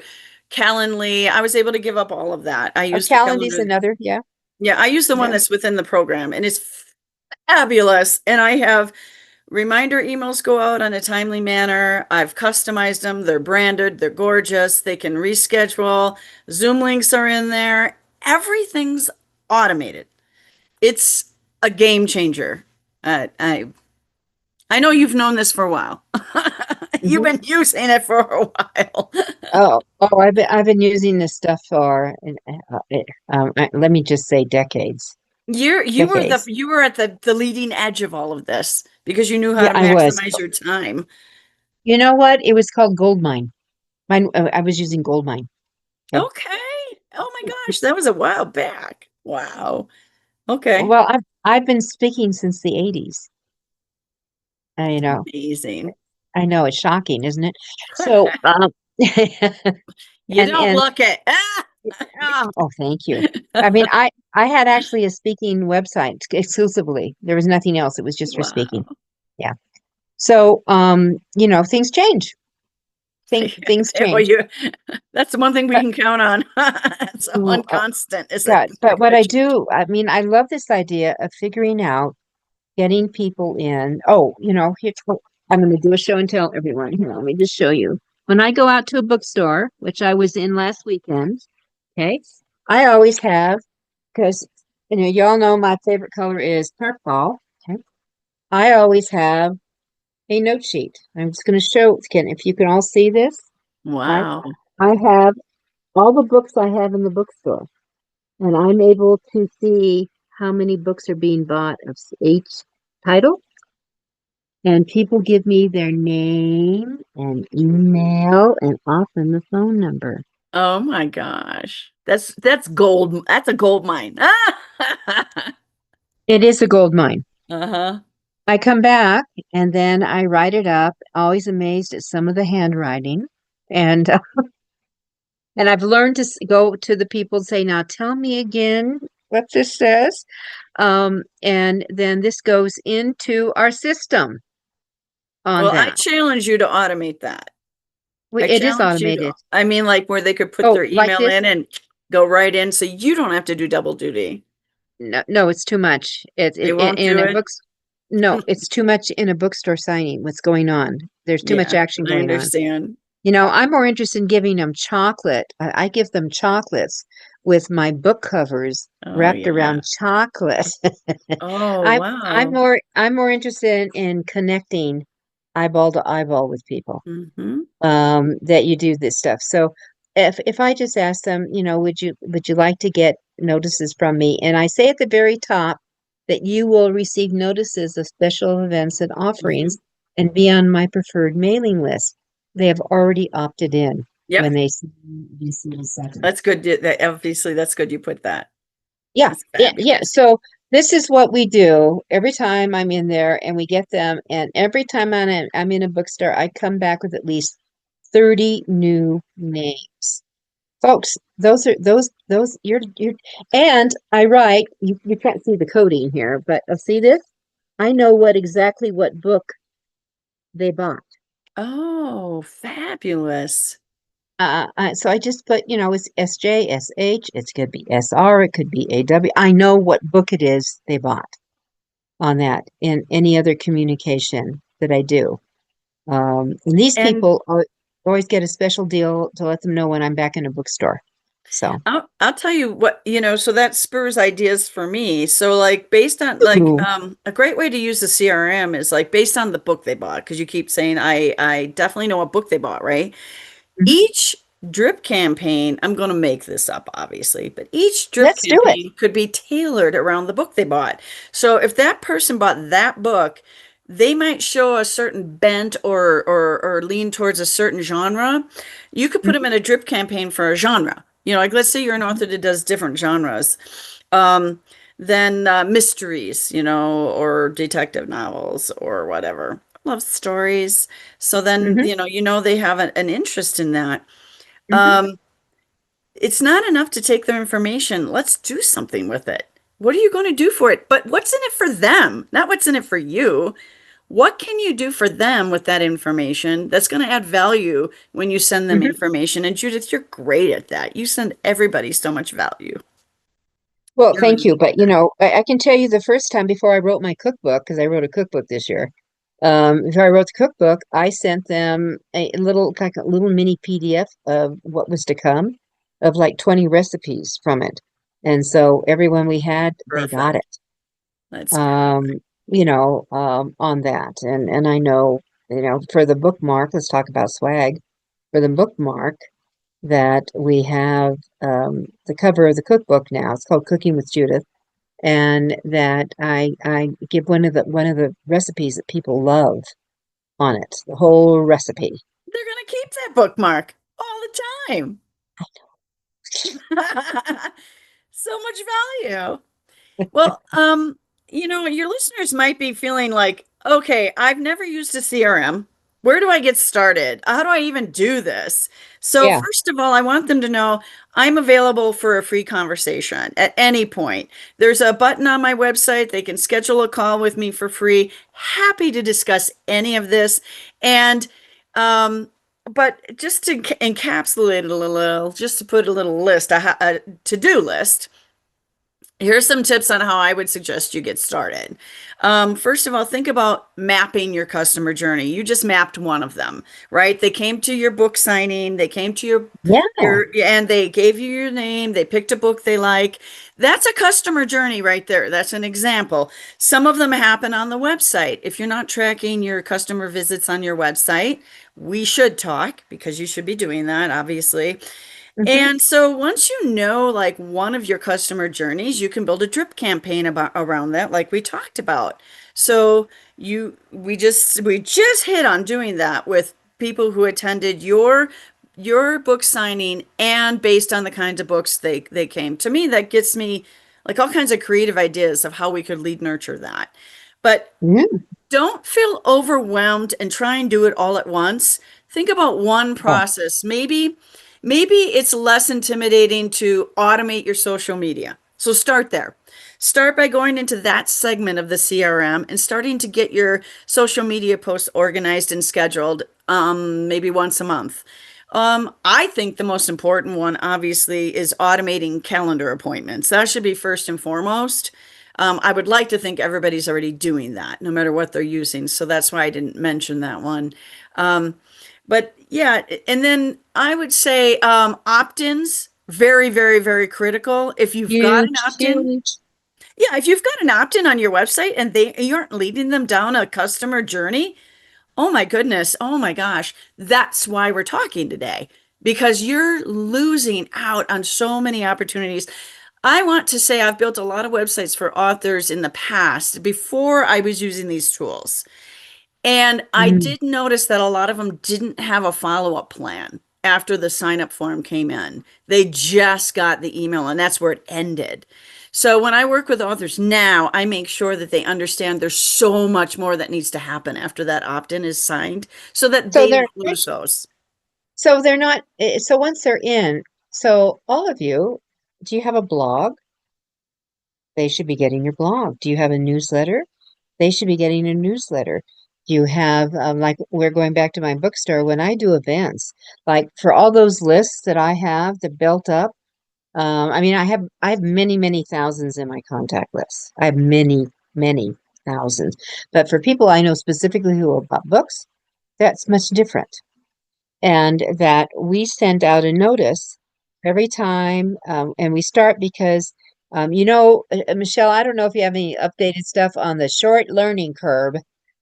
S2: Calendly. I was able to give up all of that. I use the
S1: Calendar's
S2: calendar.
S1: another, yeah,
S2: Yeah, I use the one
S1: yeah.
S2: that's within the program and it's fabulous. And I have Reminder emails go out on a timely manner. I've customized them. They're branded. They're gorgeous. They can reschedule. Zoom links are in there. Everything's automated. It's a game changer. I know you've known this for a while. You've
S1: Mhm.
S2: been using it for a while.
S1: I've been using this stuff for, let me just say decades, decades.
S2: You were at the leading edge of all of this because you knew how
S1: Yeah,
S2: to
S1: I was.
S2: maximize your time.
S1: You know what? It was called Goldmine. Mine, I was using Goldmine. Okay.
S2: Okay. Oh my gosh, that was a while back. Wow. Okay.
S1: Well, I've been speaking since the 80s. I know.
S2: Amazing.
S1: I know it's shocking, isn't it? So,
S2: You don't
S1: and
S2: look it.
S1: oh, thank you. I mean, I had actually a speaking website exclusively. There was nothing else. It was just for speaking.
S2: Wow.
S1: Yeah. So, things change. Things
S2: Well,
S1: change.
S2: that's the one thing we
S1: But,
S2: can count on. It's
S1: mm,
S2: one constant is that
S1: God,
S2: it's not
S1: but
S2: going
S1: what
S2: to
S1: I
S2: change.
S1: do, I mean, I love this idea of figuring out getting people in. Oh, here's what I'm going to do a show and tell everyone. Here, let me just show you. When I go out to a bookstore, which I was in last weekend, okay, I always have, because y'all know my favorite color is purple. Okay, I always have a note sheet. I'm just going to show again if you can all see this. I
S2: Wow.
S1: I have all the books I have in the bookstore, and I'm able to see how many books are being bought of each title. And people give me their name and email and often the phone number.
S2: Oh my gosh. That's gold. That's a gold mine.
S1: It is a gold mine.
S2: Uh-huh.
S1: I come back and then I write it up, always amazed at some of the handwriting. And and I've learned to go to the people and say, now tell me again what this says. And then this goes into our system on
S2: Well, I
S1: that.
S2: challenge you to automate that. I
S1: It is
S2: challenge you to,
S1: automated.
S2: I mean, like where they could put
S1: Oh,
S2: their
S1: like
S2: email
S1: this?
S2: in and go right in so you don't have to do double duty.
S1: No, no, it's too much.
S2: They won't
S1: In
S2: do
S1: a
S2: it.
S1: books. No, it's too much in a bookstore signing. What's going on? There's too much
S2: Yeah,
S1: action
S2: I
S1: going on.
S2: understand.
S1: I'm more interested in giving them chocolate. I give them chocolates with my book covers
S2: Oh,
S1: wrapped
S2: yeah.
S1: around chocolate.
S2: Oh,
S1: I'm
S2: wow.
S1: more interested in connecting eyeball to eyeball with people.
S2: Hmm.
S1: That you do this stuff. So if I just ask them, would you like to get notices from me? And I say at the very top that you will receive notices of special events and
S2: Hmm.
S1: offerings and be on my preferred mailing list. They have already opted in
S2: Yep.
S1: when they see the second.
S2: That's good. Obviously, that's good you put that.
S1: Yeah,
S2: That's
S1: yeah, yeah.
S2: fabulous.
S1: So this is what we do every time I'm in there and we get them. And every time I'm in a bookstore, I come back with at least 30 new names. Folks, those you're and I write, you can't see the coding here, but see this? I know what book they bought.
S2: Oh, fabulous.
S1: So I just put, it's SJ, SH, it could be SR, it could be AW. I know what book it is they bought on that in any other communication that I do. And these
S2: And
S1: people always get a special deal to let them know when I'm back in a bookstore. So,
S2: I'll tell you what, so that spurs ideas for me. So like based on like
S1: ooh,
S2: a great way to use the CRM is like based on the book they bought, because you keep saying I definitely know what book they bought, right?
S1: mhm.
S2: Each drip campaign, I'm going to make this up, obviously, but each drip
S1: Let's do it.
S2: campaign could be tailored around the book they bought. So if that person bought that book, they might show a certain bent or lean towards a certain genre. You could put them
S1: Mhm,
S2: in a drip campaign for a genre. Like let's say you're an
S1: mhm,
S2: author that does different genres. Um, then mysteries, or detective novels or whatever. Love stories. So then,
S1: mhm,
S2: they have an interest in that.
S1: mhm.
S2: Um, it's not enough to take their information. Let's do something with it. What are you going to do for it? But what's in it for them? Not what's in it for you. What can you do for them with that information that's going to add value when you send them
S1: Mhm.
S2: information? And Judith, you're great at that. You send everybody so much value.
S1: Well,
S2: You're
S1: thank you.
S2: really
S1: But I can tell you the first time before I wrote my cookbook, because I wrote a cookbook this year. If I wrote the cookbook, I sent them a little, like a little mini PDF of what was to come, of like 20 recipes from it. And so everyone we had, they got
S2: Perfect.
S1: it.
S2: That's
S1: Um,
S2: perfect.
S1: on that. And I know, for the bookmark, let's talk about swag. For the bookmark that we have, the cover of the cookbook now, it's called Cooking with Judith, and that I give one of the recipes that people love on it, the whole recipe.
S2: They're gonna keep that bookmark all the time. So much value. Well, your listeners might be feeling like, okay, I've never used a CRM. Where do I get started? How do I even do this? So,
S1: Yeah.
S2: first of all, I want them to know I'm available for a free conversation at any point. There's a button on my website. They can schedule a call with me for free. Happy to discuss any of this. And, um, but just to encapsulate it a little, just to put a little list, a to-do list. Here's some tips on how I would suggest you get started. First of all, think about mapping your customer journey. You just mapped one of them, right? They came to your book signing, they came to
S1: Yeah.
S2: and they gave you your name, they picked a book they like. That's a customer journey right there. That's an example. Some of them happen on the website. If you're not tracking your customer visits on your website, we should talk because you should be doing that, obviously.
S1: Hmm.
S2: And so once you know like one of your customer journeys, you can build a drip campaign about around that, like we talked about. So we just hit on doing that with people who attended your book signing and based on the kinds of books they came. To me, that gets me like all kinds of creative ideas of how we could lead nurture that. But
S1: Yeah.
S2: don't feel overwhelmed and try and do it all at once. Think about one
S1: Oh.
S2: process. Maybe it's less intimidating to automate your social media. So start there. Start by going into that segment of the CRM and starting to get your social media posts organized and scheduled, maybe once a month. I think the most important one, obviously, is automating calendar appointments. That should be first and foremost. I would like to think everybody's already doing that, no matter what they're using. So that's why I didn't mention that one. Um, but yeah, and then I would say opt-ins, very, very, very critical. If you've got an
S1: Huge,
S2: opt-in,
S1: huge.
S2: yeah, if you've got an opt-in on your website and you aren't leading them down a customer journey, oh my goodness. Oh my gosh. That's why we're talking today because you're losing out on so many opportunities. I want to say I've built a lot of websites for authors in the past before I was using these tools. And I
S1: Mm.
S2: did notice that a lot of them didn't have a follow-up plan after the sign-up form came in. They just got the email and that's where it ended. So when I work with authors now, I make sure that they understand there's so much more that needs to happen after that opt-in is signed so that
S1: So
S2: they
S1: they're
S2: won't lose those.
S1: so they're not so once they're in, so all of you, do you have a blog? They should be getting your blog. Do you have a newsletter? They should be getting a newsletter. You have, like, we're going back to my bookstore. When I do events, like for all those lists that I have that built up, I mean, I have many, many thousands in my contact list. I have many, many thousands. But for people I know specifically who have bought books, that's much different. And that we send out a notice every time, and we start because, Michelle, I don't know if you have any updated stuff on the short learning curve,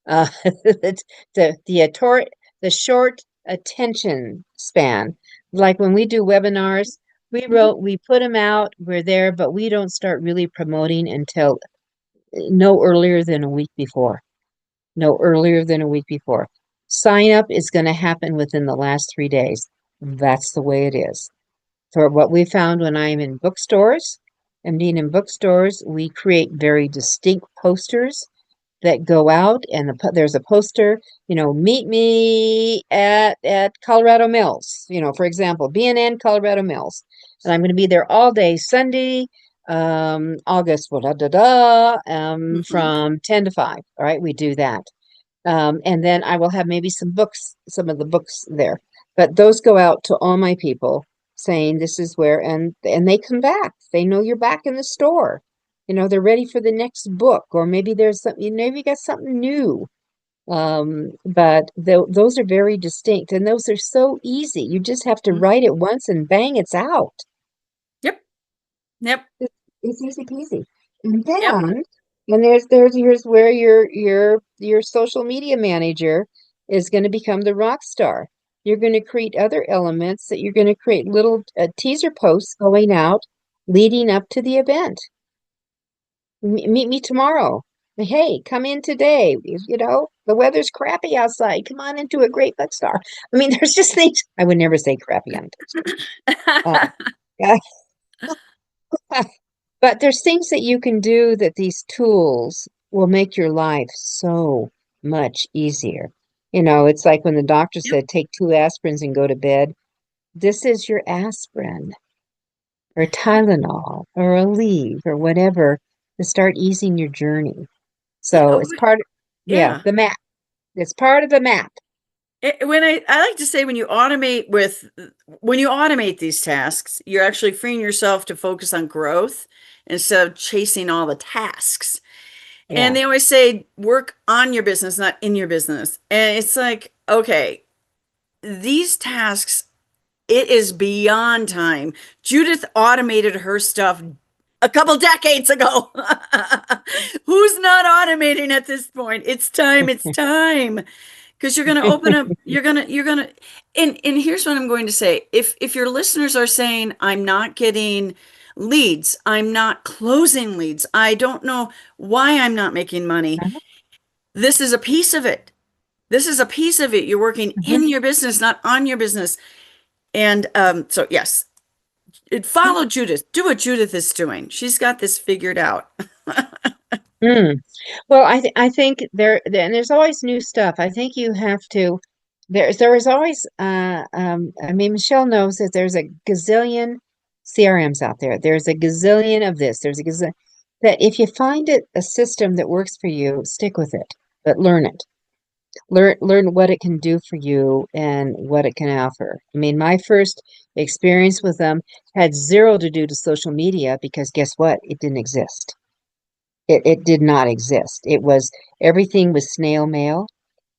S1: it's the short attention span. Like when we do webinars, we put them out, we're there, but we don't start really promoting until no earlier than a week before. No earlier than a week before. Sign up is going to happen within the last 3 days. That's the way it is. For what we found when I'm in bookstores and being in bookstores, we create very distinct posters that go out, and there's a poster, meet me at Colorado Mills, for example, BNN Colorado Mills, and I'm going to be there all day Sunday, August, well, da, da, da,
S2: Mhm.
S1: from 10 to 5. All right, we do that. And then I will have maybe some of the books there. But those go out to all my people saying this is where, and they come back. They know you're back in the store. They're ready for the next book, or maybe there's something, maybe you got something new. But those are very distinct, and those are so easy. You just have to
S2: Mhm.
S1: write it once and bang, it's out.
S2: Yep. Yep.
S1: It's easy peasy. And
S2: Yep.
S1: then, and here's where your social media manager is going to become the rock star. You're going to create other elements that you're going to create little teaser posts going out leading up to the event. Meet me tomorrow. Hey, come in today. You know, the weather's crappy outside. Come on into a great bookstore. I mean, there's just things I would never say crappy on text. Yeah. But there's things that you can do that these tools will make your life so much easier. You know, it's like when the doctor
S2: Yep.
S1: said, take 2 aspirins and go to bed. This is your aspirin or Tylenol or Aleve or whatever to start easing your journey.
S2: Yeah.
S1: So it's part of, yeah,
S2: Yeah.
S1: the map. It's part of the map.
S2: When I like to say when you automate these tasks, you're actually freeing yourself to focus on growth instead of chasing all the tasks. And
S1: Yeah.
S2: they always say work on your business, not in your business. And it's like, okay, these tasks, it is beyond time. Judith automated her stuff a couple decades ago. Who's not automating at this point? It's time. It's time. Because you're going to open up, and here's what I'm going to say. If your listeners are saying, I'm not getting leads, I'm not closing leads, I don't know why I'm not making money, this is a piece of it. This is a piece of it. You're working in your business, not on your business. And so, yes, follow Judith. Do what Judith is doing. She's got this figured out.
S1: Mm. Well, I think and there's always new stuff. I think you have to. There is always. I mean, Michelle knows that there's a gazillion CRMs out there. There's a gazillion of this. There's a gazillion that if you find it a system that works for you, stick with it, but learn it. Learn what it can do for you and what it can offer. I mean, my first experience with them had zero to do to social media because guess what? It didn't exist. It did not exist. It was everything was snail mail.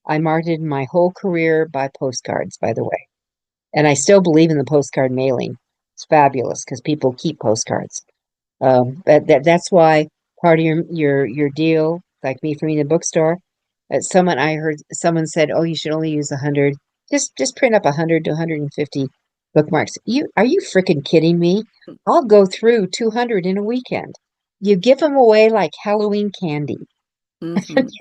S1: I marketed my whole career by postcards, by the way. And I still believe in the postcard mailing. It's fabulous because people keep postcards. But that's why part of your deal, like me from the bookstore, I heard someone said, "Oh, you should only use 100. Just print up 100 to 150 bookmarks." Are you freaking kidding me? I'll go through 200 in a weekend. You give them away like Halloween candy,
S2: Mhm.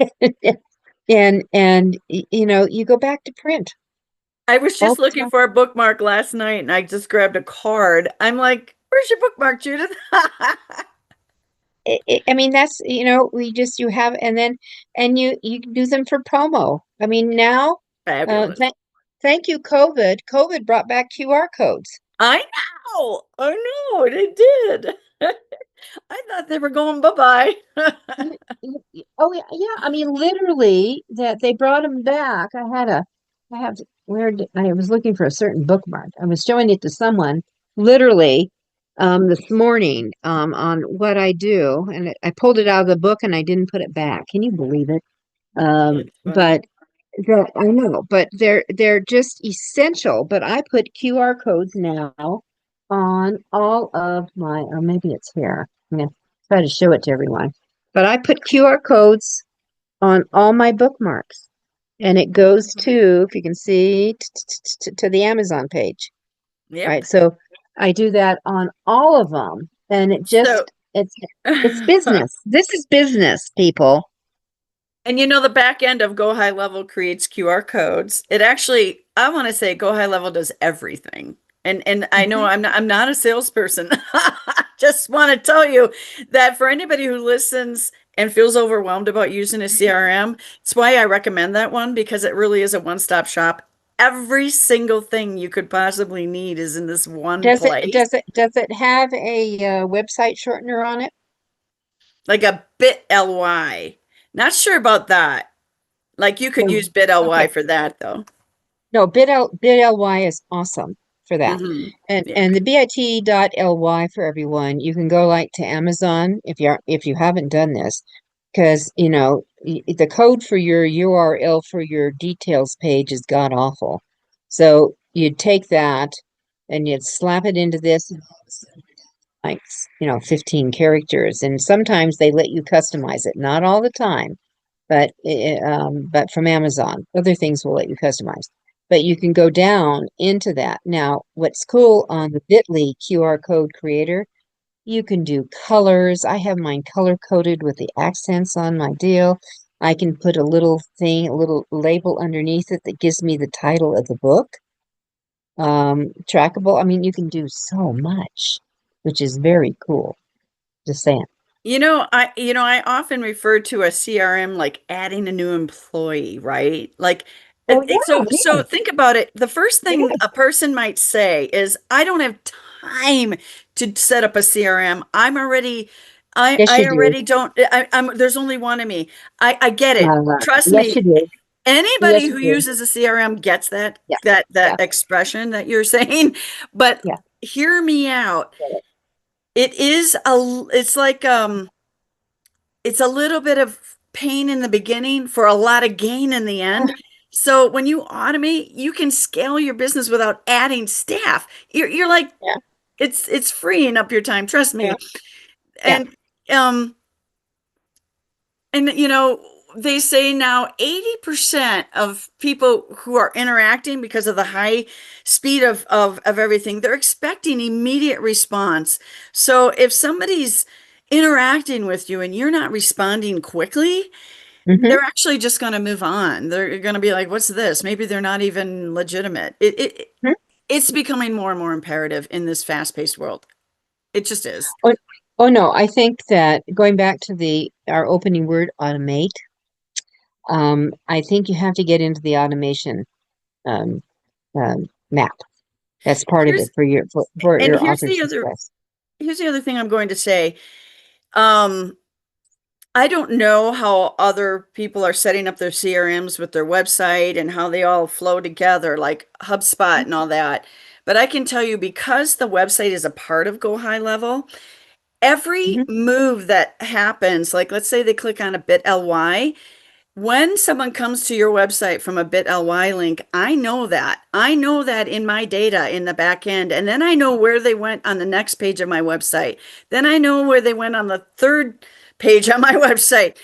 S1: and you know you go back to print
S2: I was
S1: all
S2: just
S1: the
S2: looking
S1: time.
S2: for a bookmark last night and I just grabbed a card. I'm like, where's your bookmark, Judith?
S1: I mean, that's, you know, we just, you have, and then, and you can do them for promo. I mean, now, uh,
S2: Fabulous.
S1: th thank you, COVID. COVID brought back QR codes.
S2: I know. I know. It did. I thought they were going bye-bye.
S1: Oh, yeah, yeah. I mean, literally, that they brought them back. I have, I was looking for a certain bookmark. I was showing it to someone, literally, this morning, on what I do, and I pulled it out of the book and I didn't put it back. Can you believe it?
S2: That's funny.
S1: But I know, but they're just essential. But I put QR codes now on all of my, or maybe it's here. I'm gonna try to show it to everyone. But I put QR codes on all my bookmarks, and it goes to, if you can see, to the Amazon page,
S2: Yep.
S1: right? So I do that on all of them, and
S2: So,
S1: it's business. This is business, people.
S2: and you know, the back end of Go High Level creates QR codes. It actually, I want to say Go High Level does everything. And I know
S1: Mhm.
S2: I'm not a salesperson. Just want to tell you that for anybody who listens and feels overwhelmed about using a CRM, it's why I recommend that one because it really is a one-stop shop. Every single thing you could possibly need is in this one place,
S1: Does it have a website shortener on it?
S2: like a bit.ly. Not sure about that. Like you could
S1: No.
S2: use bit.ly
S1: Okay.
S2: for that though.
S1: No, bit.ly is awesome for that.
S2: Hmm. Yeah.
S1: And the bit.ly for everyone, you can go like to Amazon if you haven't done this, because you know the code for your URL for your details page is god awful. So you'd take that and you'd slap it into this, like, 15 characters. And sometimes they let you customize it. Not all the time, but from Amazon, other things will let you customize. But you can go down into that. Now, what's cool on the Bitly QR code creator, you can do colors. I have mine color coded with the accents on my deal. I can put a little thing, a little label underneath it that gives me the title of the book. Trackable. I mean, you can do so much, which is very cool. Just saying.
S2: I often refer to a CRM like adding a new employee, right? Like,
S1: Oh
S2: so
S1: yeah,
S2: think about it. The first
S1: yeah,
S2: thing a person might say is, "I don't have time to set up a CRM.
S1: yes
S2: I
S1: you do.
S2: already don't. There's only one of me. I get it. Trust
S1: Yes
S2: me.
S1: you do.
S2: Anybody
S1: Yes
S2: who
S1: you do.
S2: uses a CRM gets that
S1: Yeah,
S2: that
S1: yeah,
S2: expression that you're saying. But
S1: yeah.
S2: hear me out.
S1: Get it.
S2: It's like it's a little bit of pain in the beginning for a lot of gain in the end. So when you automate, you can scale your business without adding staff. You're like,
S1: Yeah,
S2: it's freeing up your time, trust
S1: yeah,
S2: me.
S1: yeah.
S2: And um and they say now 80% of people who are interacting, because of the high speed of everything, they're expecting immediate response. So if somebody's interacting with you and you're not responding quickly,
S1: Mm-hmm.
S2: they're actually just going to move on. They're going to be like, what's this? Maybe they're not even legitimate. It's becoming more and more imperative in this fast-paced world. It just is.
S1: Oh, oh no, I think that going back to the our opening word, automate, I think you have to get into the automation um, map. That's part of
S2: Here's
S1: it for
S2: and
S1: your author success.
S2: here's the other thing I'm going to say. Um, I don't know how other people are setting up their CRMs with their website and how they all flow together, like HubSpot and all that. But I can tell you, because the website is a part of Go High Level, every
S1: Mm-hmm.
S2: move that happens, like let's say they click on a bit.ly, when someone comes to your website from a bit.ly link, I know that. I know that in my data in the back end. And then I know where they went on the next page of my website. Then I know where they went on the third page on my website.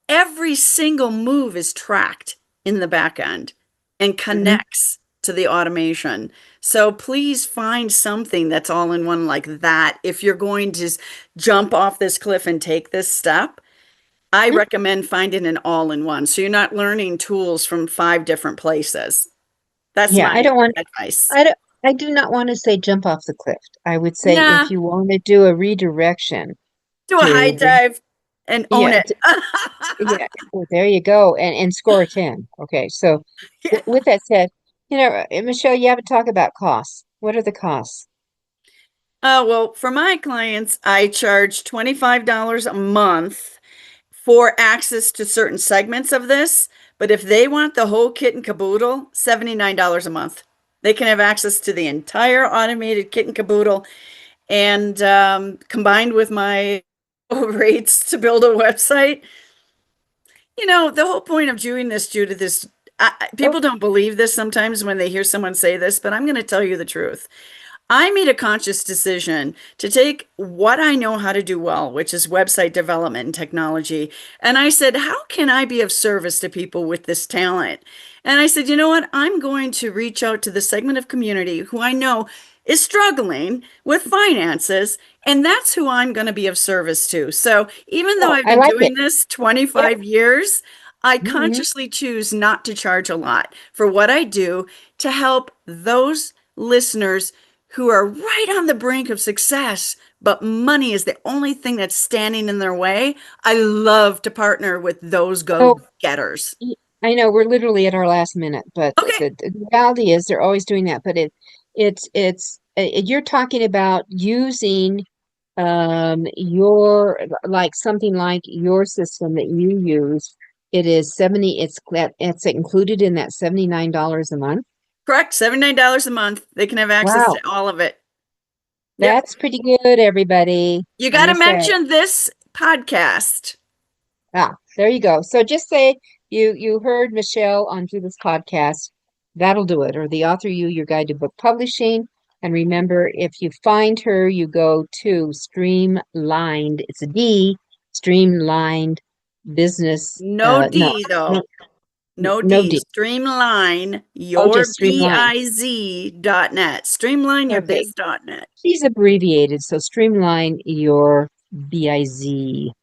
S2: Every single move is tracked in the back end and
S1: Mm-hmm.
S2: connects to the automation. So please find something that's all in one like that. If you're going to jump off this cliff and take this step, I recommend finding an all-in-one. So you're not learning tools from 5 different places. That's
S1: Yeah,
S2: my
S1: I don't want.
S2: advice.
S1: I don't. I do not want to say jump off the cliff. I would say
S2: Yeah,
S1: if you want to do a redirection
S2: do a high
S1: to the
S2: dive and own
S1: yeah
S2: it.
S1: yeah, well, there you go, and score a 10. Okay, so
S2: Yeah.
S1: with that said, Michelle, you haven't talked about costs. What are the costs?
S2: Well, for my clients, I charge $25 a month for access to certain segments of this. But if they want the whole kit and caboodle, $79 a month. They can have access to the entire automated kit and caboodle. And combined with my rates to build a website, the whole point of doing this, Judith, is
S1: Oh,
S2: people don't believe this sometimes when they hear someone say this, but I'm going to tell you the truth. I made a conscious decision to take what I know how to do well, which is website development and technology. And I said, how can I be of service to people with this talent? And I said, you know what? I'm going to reach out to the segment of community who I know is struggling with finances. And that's who I'm going to be of service to. So even though
S1: oh,
S2: I've
S1: I
S2: been
S1: like it.
S2: doing this
S1: Yep.
S2: 25 years, I
S1: Hmm.
S2: consciously choose not to charge a lot for what I do to help those listeners who are right on the brink of success, but money is the only thing that's standing in their way. I love to partner with those
S1: Oh,
S2: go-getters.
S1: I know we're literally at our last minute, but
S2: Okay,
S1: the reality is they're always doing that. But you're talking about using your like something like your system that you use. It is 70. It's included in that $79 a month.
S2: correct. $79 a month. They can have access
S1: Wow,
S2: to all of it. Yep.
S1: that's pretty good, everybody.
S2: You
S1: I'm
S2: got to
S1: just saying.
S2: mention this podcast.
S1: Ah. There you go. So just say you heard Michelle on Judith's podcast. That'll do it. Or the Author You, Your Guide to Book Publishing. And remember, if you find her, you go to Streamlined. It's a D, Streamlined Business.
S2: No
S1: No,
S2: D though. No
S1: no
S2: D.
S1: D.
S2: Streamline
S1: Oh,
S2: your
S1: just Streamline.
S2: biz.net. Streamline your
S1: Okay.
S2: biz.net.
S1: She's abbreviated, so Streamline Your biz.net.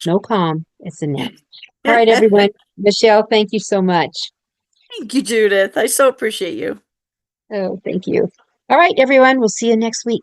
S1: No com, it's a net. All right, everyone. Michelle, thank you so much.
S2: Thank you, Judith. I so appreciate you.
S1: Oh, thank you. All right, everyone. We'll see you next week.